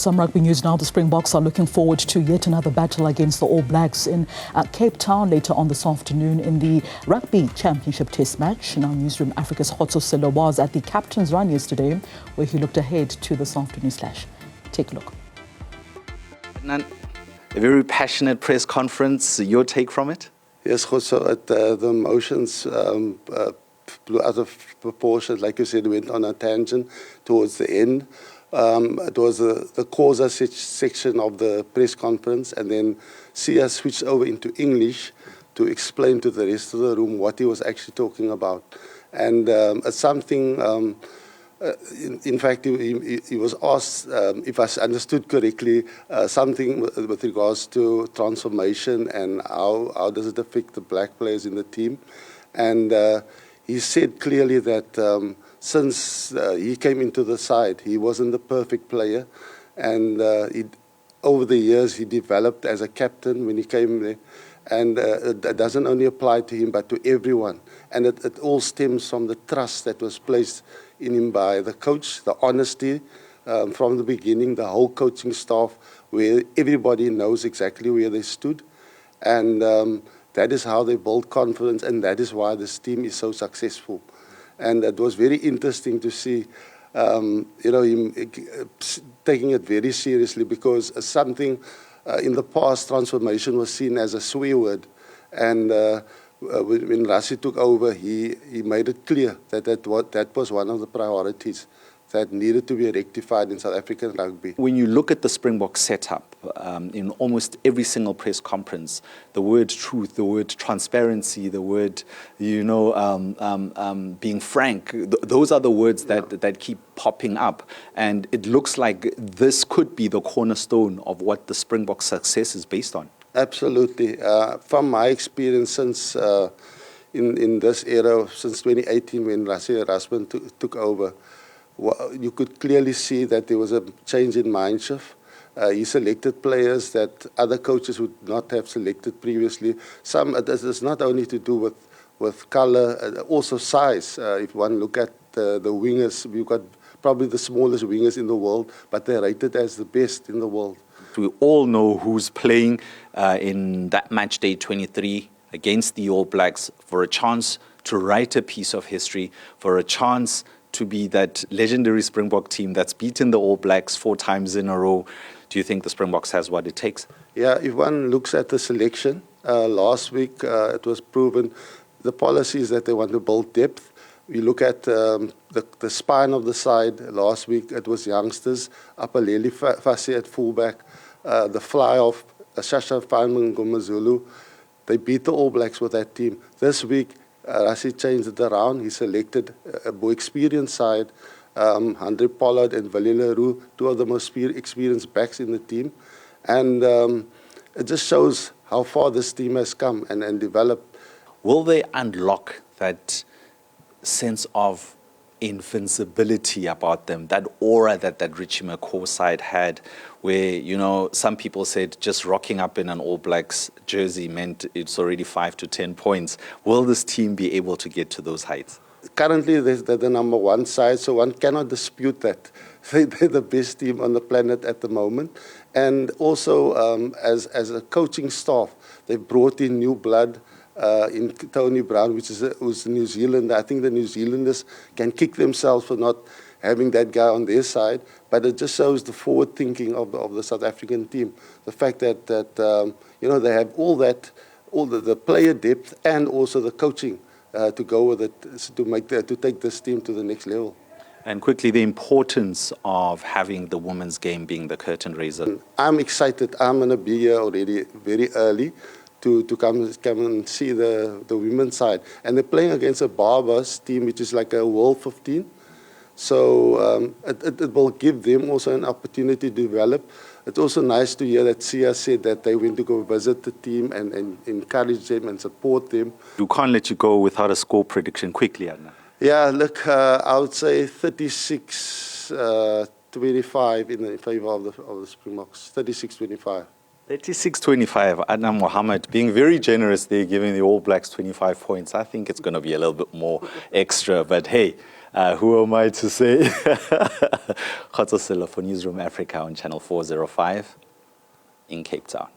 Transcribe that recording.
Some rugby news now. The Springboks are looking forward to yet another battle against the All Blacks in Cape Town later on this afternoon in the Rugby Championship Test match. Now, Newzroom Afrika's Khotso Sello was at the captain's run yesterday, where he looked ahead to this afternoon's clash. Take a look. A very passionate press conference. Your take from it? Yes, Khotso, the emotions blew out of proportion. Like you said, went on a tangent towards the end. It was the causa section of the press conference, and then Sia switched over into English to explain to the rest of the room what he was actually talking about. And something, in fact, he was asked, if I understood correctly, something with regards to transformation and how does it affect the black players in the team. And he said clearly that since he came into the side, he wasn't the perfect player. And over the years, he developed as a captain when he came there. And it doesn't only apply to him, but to everyone. And it all stems from the trust that was placed in him by the coach, the honesty from the beginning, the whole coaching staff, where everybody knows exactly where they stood. And that is how they build confidence, and that is why this team is so successful. And it was very interesting to see, him taking it very seriously, because something in the past, transformation was seen as a swear word. And when Rassie took over, he made it clear that was one of the priorities that needed to be rectified in South African rugby. When you look at the Springbok setup, in almost every single press conference, the word truth, the word transparency, the word, being frank, those are the words that keep popping up. And it looks like this could be the cornerstone of what the Springbok success is based on. Absolutely. From my experience since in this era, since 2018, when Rassie Erasmus took over, you could clearly see that there was a change in mind shift. He selected players that other coaches would not have selected previously. It is not only to do with color, also size. If one look at the wingers, we've got probably the smallest wingers in the world, but they're rated as the best in the world. We all know who's playing in that match day 23 against the All Blacks for a chance to write a piece of history, for a chance to be that legendary Springbok team that's beaten the All Blacks 4 times in a row. Do you think the Springboks has what it takes? Yeah, if one looks at the selection, last week it was proven the policy is that they want to build depth. We look at the spine of the side. Last week it was youngsters, Apaleli Fassi at fullback, the fly-off, Shasha Ngomazulu. They beat the All Blacks with that team. This week, Rassie changed it around. He selected a more experienced side, Andre Pollard and Willie Leroux, 2 of the most experienced backs in the team. And it just shows how far this team has come and developed. Will they unlock that sense of invincibility about them, that aura that Richie McCaw side had, where, some people said just rocking up in an All Blacks jersey meant it's already 5 to 10 points. Will this team be able to get to those heights? Currently, they're the number 1 side, so one cannot dispute that. They're the best team on the planet at the moment. And also, as a coaching staff, they brought in new blood. In Tony Brown, who's a New Zealander. I think the New Zealanders can kick themselves for not having that guy on their side, but it just shows the forward thinking of the South African team. The fact that they have all the player depth and also the coaching to go with it to take this team to the next level. And quickly, the importance of having the women's game being the curtain raiser. I'm excited. I'm going to be here already very early to come and see the women's side. And they're playing against a Barbers team, which is like a World 15. So it will give them also an opportunity to develop. It's also nice to hear that Sia said that they went to go visit the team and encourage them and support them. You can't let you go without a score prediction quickly, Adna. Yeah, look, I would say 36-25 in favor of the Springboks, 36-25. 36-25, Adna Mohammed being very generous there, giving the All Blacks 25 points. I think it's going to be a little bit more extra, but hey, Who am I to say? Khotso Sello for Newzroom Afrika on channel 405 in Cape Town.